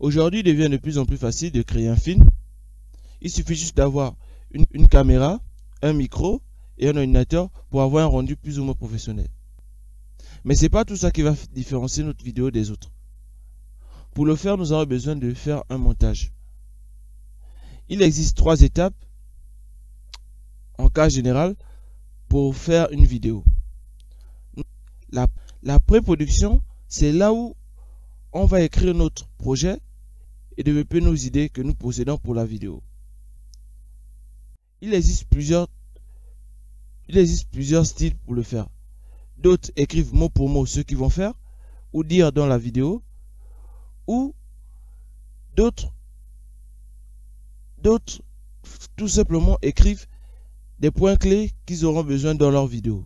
Aujourd'hui, il devient de plus en plus facile de créer un film. Il suffit juste d'avoir une caméra, un micro et un ordinateur pour avoir un rendu plus ou moins professionnel. Mais ce n'est pas tout ça qui va différencier notre vidéo des autres. Pour le faire, nous aurons besoin de faire un montage. Il existe 3 étapes en cas général pour faire une vidéo. La pré-production, c'est là où on va écrire notre projet et développer nos idées que nous possédons pour la vidéo. Il existe plusieurs styles pour le faire. D'autres écrivent mot pour mot ce qu'ils vont faire ou dire dans la vidéo, ou d'autres tout simplement écrivent des points clés qu'ils auront besoin dans leur vidéo.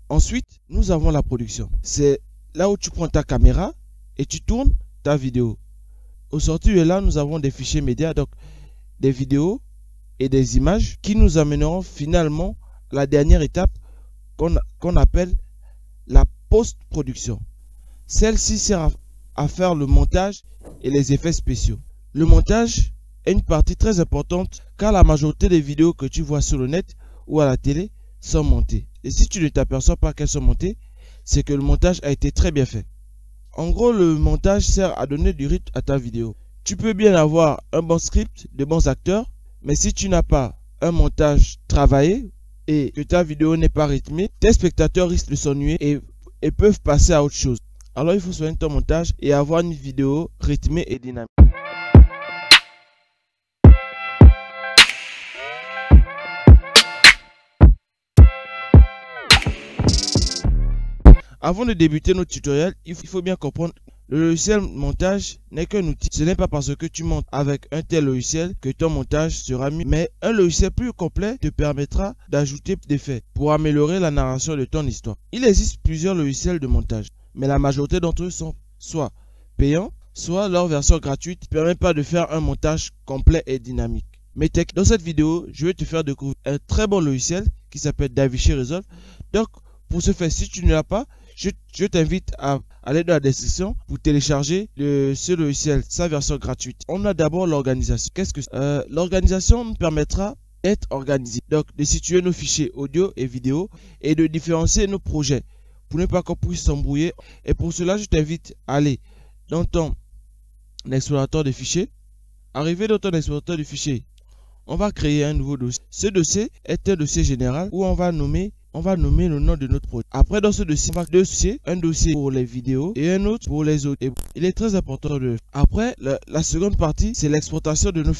Ensuite, nous avons la production. C'est là où tu prends ta caméra et tu tournes ta vidéo. Au sortir de là, nous avons des fichiers médias, donc des vidéos et des images qui nous amèneront finalement à la dernière étape qu'on appelle la post-production. Celle-ci sert à faire le montage et les effets spéciaux. Le montage est une partie très importante car la majorité des vidéos que tu vois sur le net ou à la télé sont montées. Et si tu ne t'aperçois pas qu'elles sont montées, c'est que le montage a été très bien fait. En gros, le montage sert à donner du rythme à ta vidéo. Tu peux bien avoir un bon script, de bons acteurs, mais si tu n'as pas un montage travaillé et que ta vidéo n'est pas rythmée, tes spectateurs risquent de s'ennuyer et peuvent passer à autre chose. Alors il faut soigner ton montage et avoir une vidéo rythmée et dynamique. Avant de débuter notre tutoriel, il faut bien comprendre le logiciel montage n'est qu'un outil. Ce n'est pas parce que tu montes avec un tel logiciel que ton montage sera mieux, mais un logiciel plus complet te permettra d'ajouter des effets pour améliorer la narration de ton histoire. Il existe plusieurs logiciels de montage, mais la majorité d'entre eux sont soit payants, soit leur version gratuite ne permet pas de faire un montage complet et dynamique. Mais dans cette vidéo, je vais te faire découvrir un très bon logiciel qui s'appelle DaVinci Resolve. Donc, pour ce faire, si tu ne l'as pas, je t'invite à aller dans la description pour télécharger ce logiciel, sa version gratuite. On a d'abord l'organisation. L'organisation nous permettra d'être organisé, donc de situer nos fichiers audio et vidéo et de différencier nos projets pour ne pas qu'on puisse s'embrouiller. Et pour cela, je t'invite à aller dans ton explorateur de fichiers. Arrivé dans ton explorateur de fichiers, on va créer un nouveau dossier. Ce dossier est un dossier général où on va nommer le nom de notre projet. Après, dans ce dossier, on va dossier, un dossier pour les vidéos et un autre pour les autres. Et il est très important de... Après, la seconde partie, c'est l'exportation de nos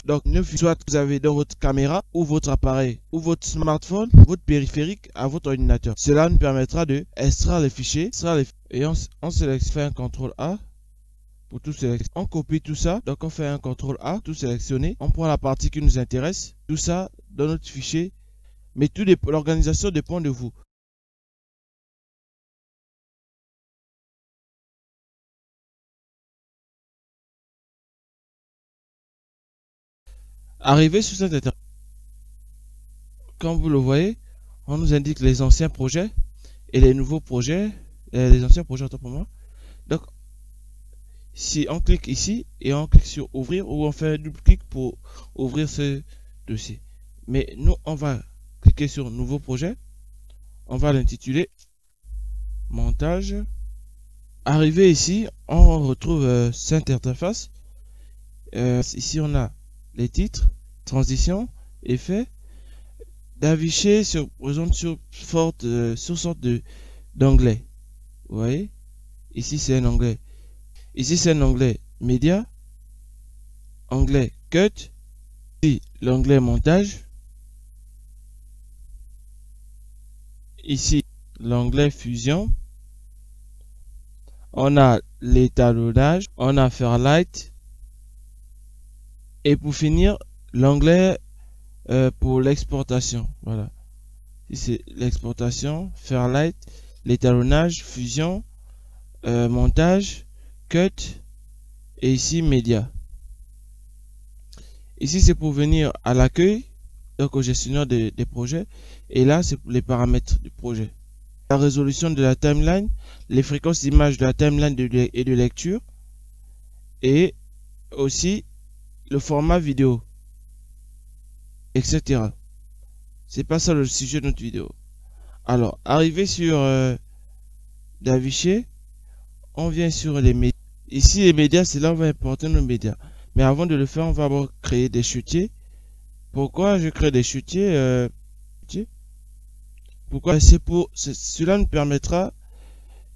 fichiers. Soit vous avez dans votre caméra ou votre appareil ou votre smartphone, votre périphérique à votre ordinateur. Cela nous permettra de extraire les fichiers, et on sélectionne un CTRL A pour tout sélectionner. On copie tout ça, donc on fait un CTRL A, tout sélectionner. On prend la partie qui nous intéresse, tout ça dans notre fichier. Mais l'organisation dépend de vous. Arrivé sur cette étape, comme vous le voyez, on nous indique les anciens projets et les nouveaux projets. Les anciens projets, autant pour moi. Donc, si on clique ici et on clique sur ouvrir, ou on fait un double clic pour ouvrir ce dossier. Mais nous, on va cliquer sur nouveau projet. On va l'intituler montage. Arrivé ici, on retrouve cette interface. Ici, on a les titres, transition, effet. D'afficher sur sorte d'onglet. Vous voyez? Ici, c'est un onglet. Ici, c'est un onglet média, onglet cut, ici l'onglet montage, ici l'onglet fusion, on a l'étalonnage, on a Fairlight, et pour finir l'onglet pour l'exportation. Voilà, ici c'est l'exportation, Fairlight, l'étalonnage, fusion, montage, cut, et ici média. Ici c'est pour venir à l'accueil, donc au gestionnaire des projets, et là c'est pour les paramètres du projet. La résolution de la timeline, les fréquences d'image de la timeline et de lecture, et aussi le format vidéo, etc. C'est pas ça le sujet de notre vidéo. Alors, arrivé sur d'afficher, on vient sur les médias. Ici, les médias, c'est là où on va importer nos médias. Mais avant de le faire, on va d'abord créer des chutiers. Pourquoi je crée des chutiers Pourquoi? Cela nous permettra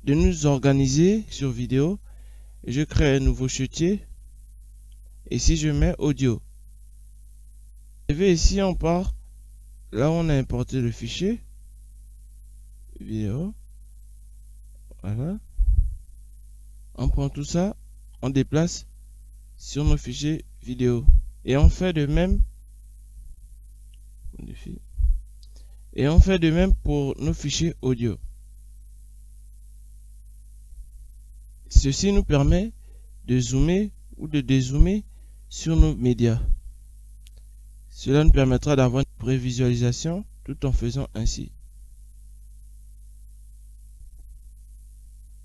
de nous organiser sur vidéo. Je crée un nouveau chutier. Ici, je mets audio. Et ici, on part là où on a importé le fichier vidéo. Voilà. On prend tout ça, on déplace sur nos fichiers vidéo. Et on fait de même. Et on fait de même pour nos fichiers audio. Ceci nous permet de zoomer ou de dézoomer sur nos médias. Cela nous permettra d'avoir une prévisualisation tout en faisant ainsi.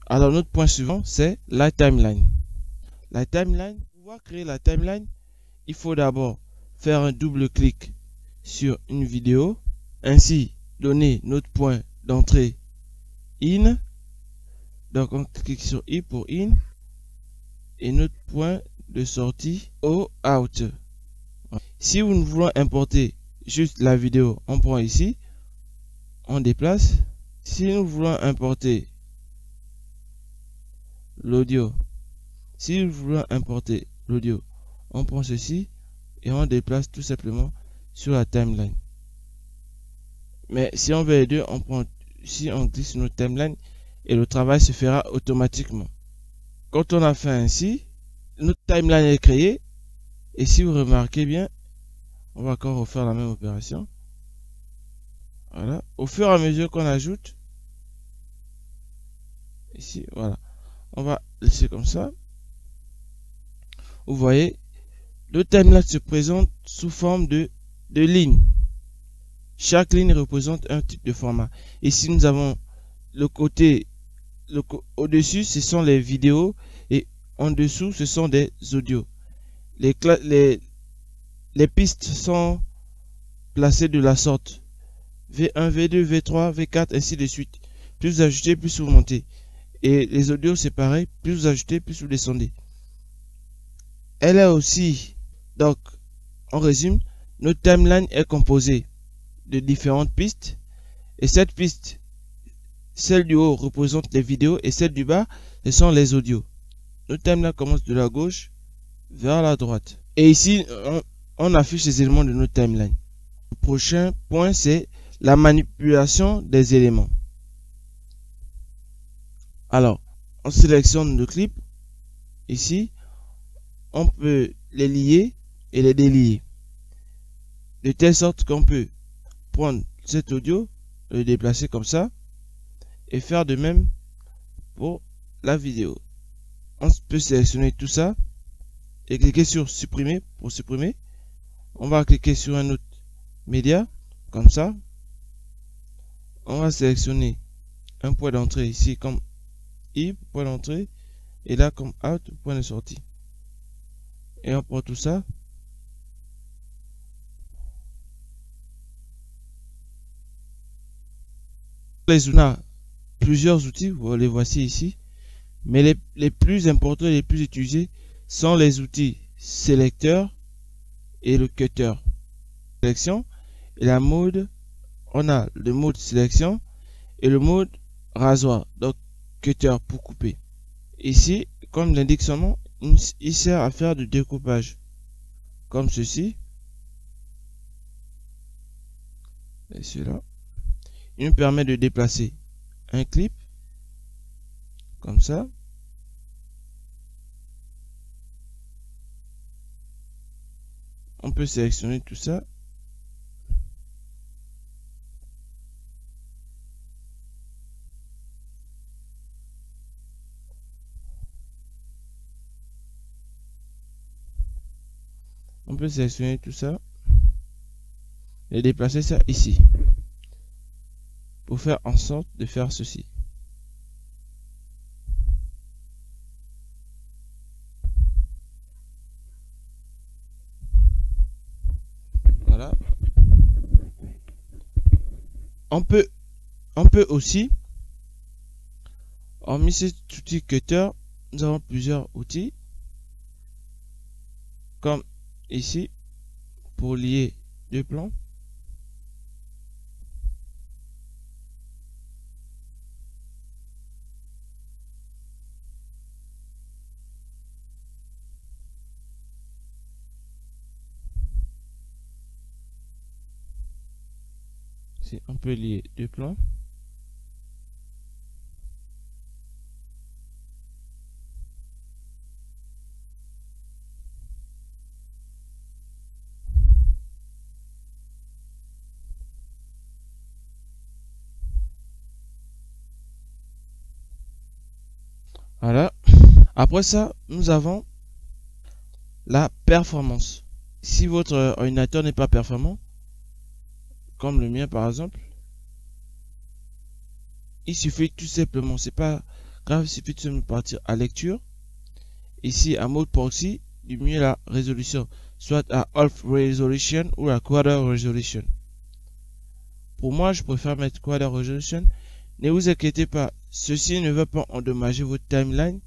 Alors notre point suivant, c'est la timeline. La timeline, pour pouvoir créer la timeline, il faut d'abord faire un double clic sur une vidéo, ainsi donner notre point d'entrée in. Donc on clique sur i pour in et notre point de sortie au out. Si nous voulons importer juste la vidéo, on prend ici, on déplace. Si nous voulons importer l'audio, on prend ceci et on déplace tout simplement sur la timeline. Mais si on veut les deux, on prend ici, on glisse sur notre timeline et le travail se fera automatiquement. Quand on a fait ainsi, notre timeline est créée. Et si vous remarquez bien, on va encore refaire la même opération. Voilà. Au fur et à mesure qu'on ajoute, ici, voilà. On va laisser comme ça. Vous voyez, le timeline se présente sous forme de lignes. Chaque ligne représente un type de format. Ici, nous avons le côté au-dessus, ce sont les vidéos et en dessous, ce sont des audios. Les pistes sont placées de la sorte V1, V2, V3, V4, ainsi de suite. Plus vous ajoutez, plus vous montez. Et les audios, c'est pareil. Plus vous ajoutez, plus vous descendez. Elle est aussi, donc, en résumé, notre timeline est composée de différentes pistes. Et cette piste, celle du haut représente les vidéos et celle du bas, ce sont les audios. Notre timeline commence de la gauche vers la droite. Et ici, on affiche les éléments de notre timeline. Le prochain point, c'est la manipulation des éléments. Alors, on sélectionne le clip. Ici, on peut les lier et les délier. De telle sorte qu'on peut prendre cet audio, le déplacer comme ça, et faire de même pour la vidéo. On peut sélectionner tout ça et cliquer sur supprimer pour supprimer. On va cliquer sur un autre média, comme ça. On va sélectionner un point d'entrée ici comme I, point d'entrée, et là comme out, point de sortie. Et on prend tout ça. On a plusieurs outils, vous les voici ici. Mais les plus importants et les plus utilisés sont les outils sélecteur et le cutter. Sélection et la mode, on a le mode sélection et le mode rasoir, donc cutter pour couper. Ici, comme l'indique son nom, il sert à faire du découpage comme ceci. Et celui-là. Il nous permet de déplacer un clip comme ça. On peut sélectionner tout ça. On peut sélectionner tout ça et déplacer ça ici pour faire en sorte de faire ceci. On peut aussi, hormis cet outil cutter, nous avons plusieurs outils, comme ici, pour lier deux plans. Si on peut lier deux plans. Voilà. Après ça, nous avons la performance. Si votre ordinateur n'est pas performant, comme le mien par exemple, il suffit tout simplement, c'est pas grave, il suffit de partir à lecture. Ici, à mode proxy, diminuer la résolution, soit à half resolution ou à quarter resolution. Pour moi, je préfère mettre quarter resolution. Ne vous inquiétez pas, ceci ne va pas endommager votre timeline.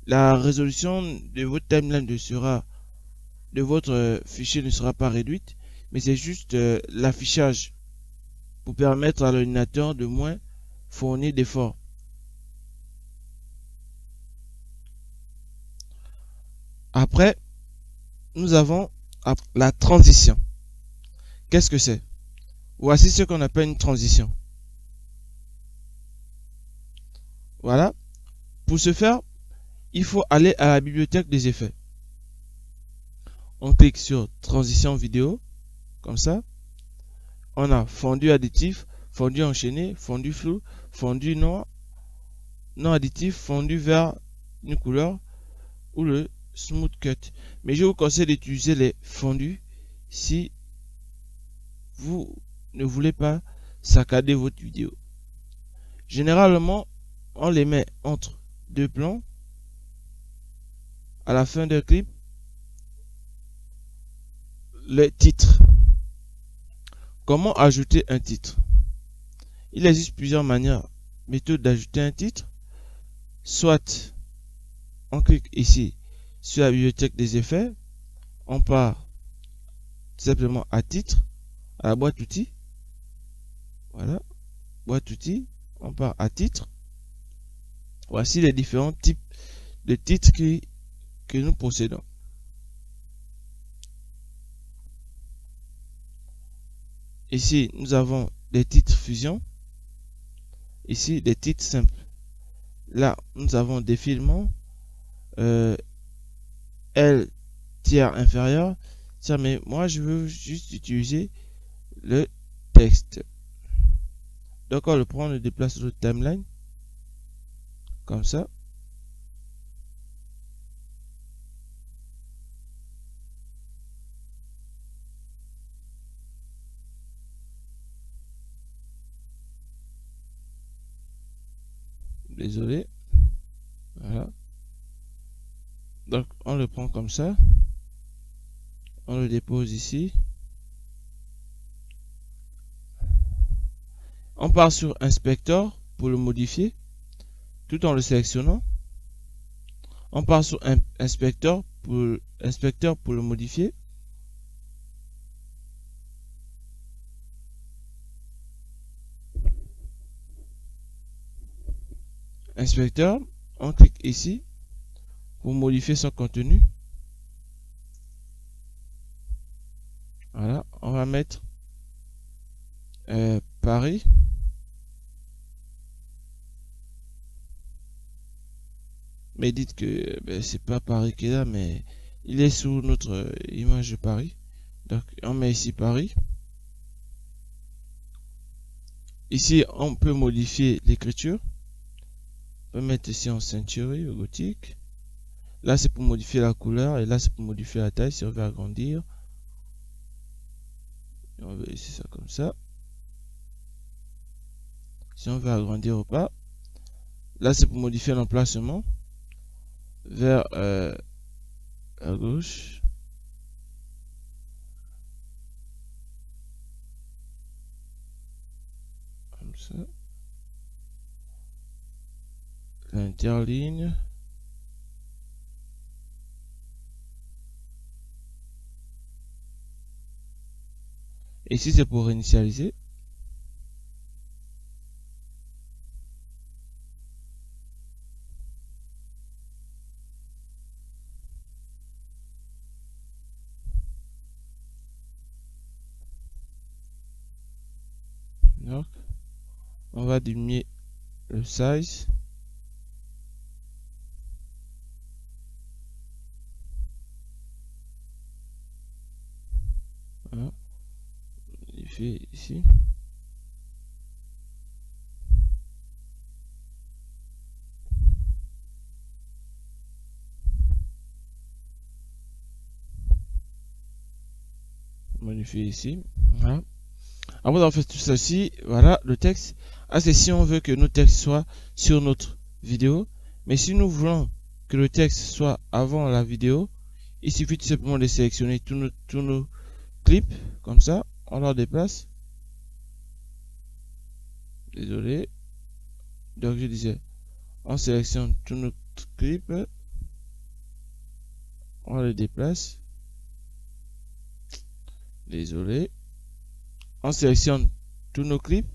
La résolution de votre timeline de votre fichier ne sera pas réduite, mais c'est juste l'affichage pour permettre à l'ordinateur de moins fournir d'efforts. Après, nous avons la transition. Qu'est-ce que c'est? Voici ce qu'on appelle une transition. Voilà. Pour ce faire, il faut aller à la bibliothèque des effets. On clique sur transition vidéo, comme ça. On a fondu additif, fondu enchaîné, fondu flou, fondu noir, non additif, fondu vers une couleur ou le smooth cut. Mais je vous conseille d'utiliser les fondus si vous ne voulez pas saccader votre vidéo. Généralement, on les met entre deux plans à la fin d'un clip. Le titre. Comment ajouter un titre? Il existe plusieurs méthodes d'ajouter un titre. Soit on clique ici sur la bibliothèque des effets, on part simplement à titre, à la boîte outils. Voilà, boîte outils, on part à titre. Voici les différents types de titres que nous possédons. Ici, nous avons des titres fusion. Ici, des titres simples. Là, nous avons défilement. L tiers inférieur. Tiens, mais moi, je veux juste utiliser le texte. Donc, on le prend, on le déplace sur le timeline. Comme ça. Désolé. Voilà. Donc, on le prend comme ça. On le dépose ici. On part sur Inspector pour le modifier, tout en le sélectionnant. On part sur Inspector pour le modifier. Inspecteur, on clique ici pour modifier son contenu. Voilà, on va mettre Paris. Mais dites que c'est pas Paris qui est là, mais il est sous notre image de Paris. Donc on met ici Paris. Ici on peut modifier l'écriture. On peut mettre ici en century ou gothique. Là c'est pour modifier la couleur et là c'est pour modifier la taille si on veut agrandir. Et on veut laisser ça comme ça. Si on veut agrandir ou pas. Là c'est pour modifier l'emplacement vers à gauche. ça. L'interligne. Et ici c'est pour initialiser. Donc, on va diminuer le size. Voilà. Il fait ici. Modifier ici. Voilà. Après d'avoir fait tout ceci, voilà le texte. Ah, c'est si on veut que notre texte soit sur notre vidéo. Mais si nous voulons que le texte soit avant la vidéo, il suffit tout simplement de sélectionner tous nos clips. Comme ça, on leur déplace. Désolé. Donc je disais, on sélectionne tous nos clips. On les déplace. Désolé. On sélectionne tous nos clips.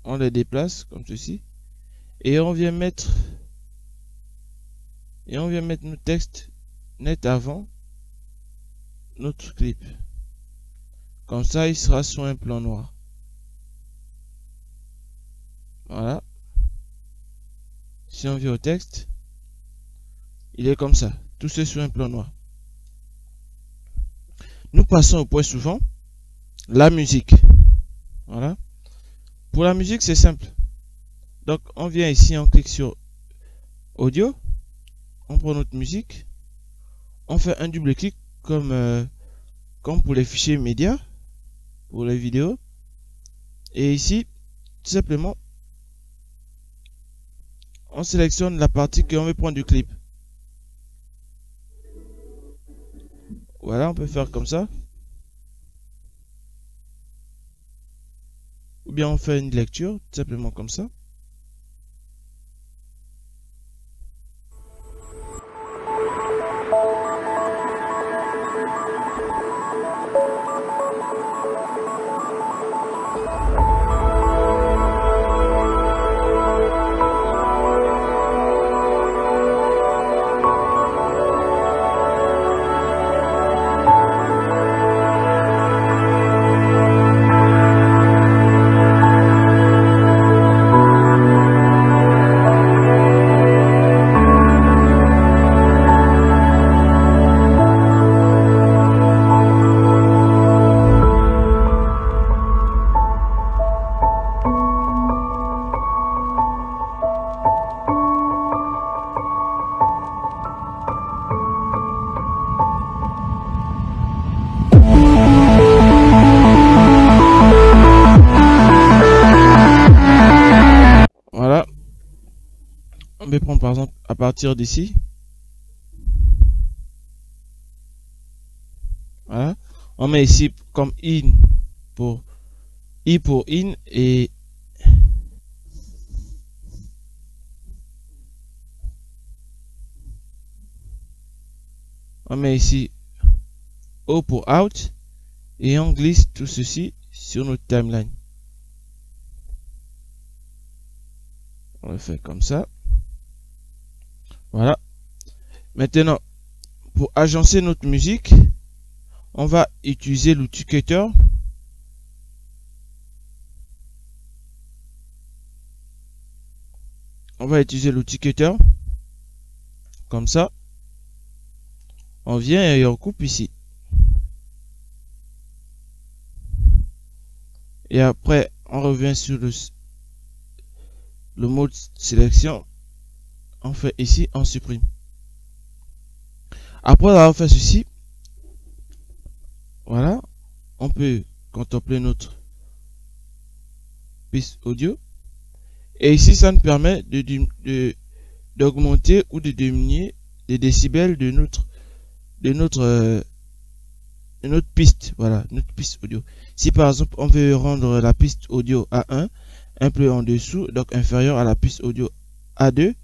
On les déplace comme ceci. Et on vient mettre notre texte net avant notre clip. Comme ça, il sera sur un plan noir. Voilà. Si on vient au texte, il est comme ça. Tout c'est sur un plan noir. Nous passons au point suivant, la musique. Voilà. Pour la musique, c'est simple. Donc, on vient ici, on clique sur audio. On prend notre musique. On fait un double clic comme pour les fichiers médias, pour les vidéos. Et ici, tout simplement, on sélectionne la partie qu'on veut prendre du clip. Voilà, on peut faire comme ça. Ou bien on fait une lecture, tout simplement comme ça. Voilà. On peut prendre par exemple à partir d'ici. Voilà. On met ici comme in pour i pour in et on met ici O pour out et on glisse tout ceci sur notre timeline. On le fait comme ça. Voilà. Maintenant, pour agencer notre musique, on va utiliser l'outil Cutter. On va utiliser l'outil Cutter. Comme ça. On vient et on coupe ici. Et après, on revient sur le mode sélection. On fait ici, on supprime. Après avoir fait ceci, voilà, on peut contempler notre piste audio. Et ici, ça nous permet d'augmenter ou de diminuer les décibels de autre piste, voilà, une autre piste audio. Si par exemple on veut rendre la piste audio A1 un peu en dessous, donc inférieur à la piste audio A2,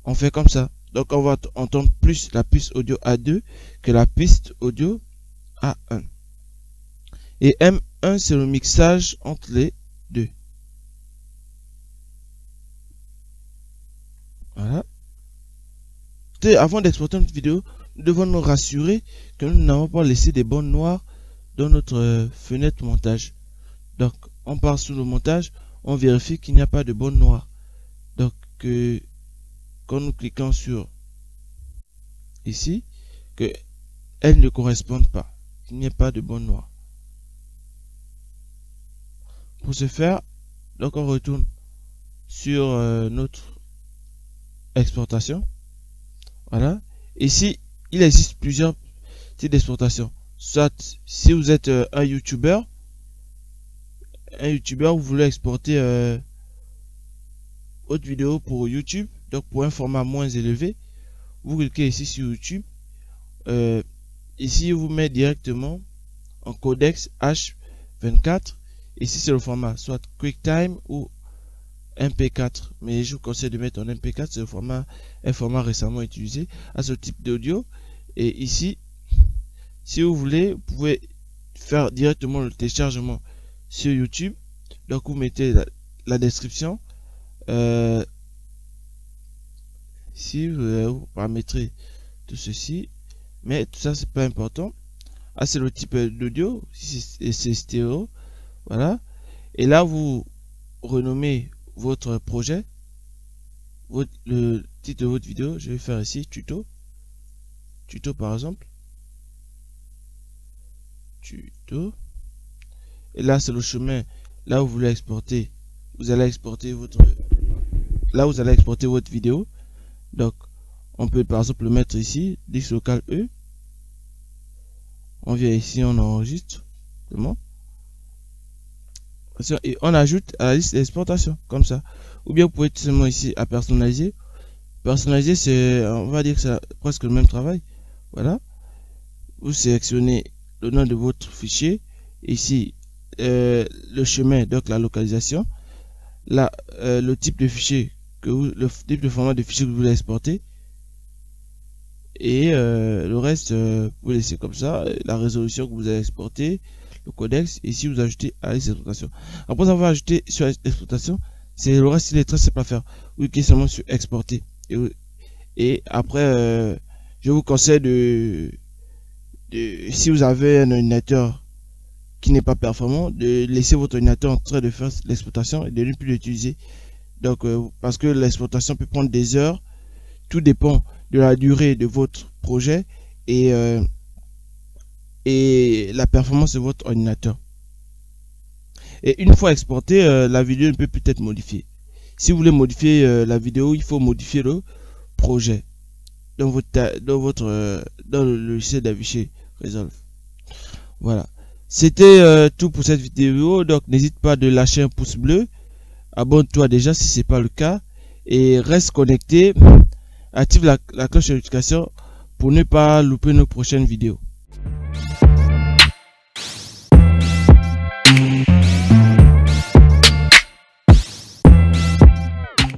on fait comme ça. Donc on va entendre plus la piste audio A2 que la piste audio A1. Et M1 c'est le mixage entre les deux. Voilà. Et avant d'exporter notre vidéo, nous devons nous rassurer que nous n'avons pas laissé des bandes noires dans notre fenêtre montage. Donc on part sur le montage, on vérifie qu'il n'y a pas de bande noire. Donc quand nous cliquons sur ici, que elles ne correspondent pas, qu'il n'y ait pas de bande noire. Pour ce faire, donc on retourne sur notre exportation. Voilà. Ici, il existe plusieurs types d'exportation. Soit si vous êtes un YouTuber, vous voulez exporter votre vidéo pour YouTube, donc pour un format moins élevé, vous cliquez ici sur YouTube. Ici, vous met directement en codex H24. Ici, c'est le format soit QuickTime ou MP4, mais je vous conseille de mettre en MP4, c'est un format récemment utilisé à ce type d'audio. Et ici, si vous voulez, vous pouvez faire directement le téléchargement sur YouTube. Donc vous mettez la description. Si vous paramétrez tout ceci, mais tout ça c'est pas important. Ah, c'est le type d'audio, c'est stéréo, voilà. Et là vous renommez votre projet, le titre de votre vidéo. Je vais faire ici tuto par exemple, tuto. Et là c'est le chemin, là où vous voulez exporter, vous allez exporter votre vidéo. Donc on peut par exemple le mettre ici, disque local E. On vient ici, on enregistre et on ajoute à la liste d'exportation comme ça. Ou bien vous pouvez tout simplement ici à personnaliser. Personnaliser, c'est, on va dire que c'est presque le même travail. Voilà. Vous sélectionnez le nom de votre fichier. Ici, le chemin, donc la localisation. Là, le type de fichier le type de format de fichier que vous voulez exporter. Et le reste, vous laissez comme ça. La résolution que vous allez exporter, le codex. Ici, vous ajoutez à la liste d'exportation. Après avoir ajouté sur l'exportation, c'est le reste, il est très simple à faire. Vous cliquez seulement sur exporter. Et après, je vous conseille si vous avez un ordinateur qui n'est pas performant, de laisser votre ordinateur en train de faire l'exportation et de ne plus l'utiliser. Donc, parce que l'exportation peut prendre des heures. Tout dépend de la durée de votre projet et la performance de votre ordinateur. Et une fois exportée, la vidéo ne peut plus être modifiée. Si vous voulez modifier la vidéo, il faut modifier le projet dans le logiciel d'affichage Resolve. Voilà. C'était tout pour cette vidéo. Donc n'hésite pas de lâcher un pouce bleu. Abonne-toi déjà si ce n'est pas le cas. Et reste connecté. Active la cloche de notification pour ne pas louper nos prochaines vidéos.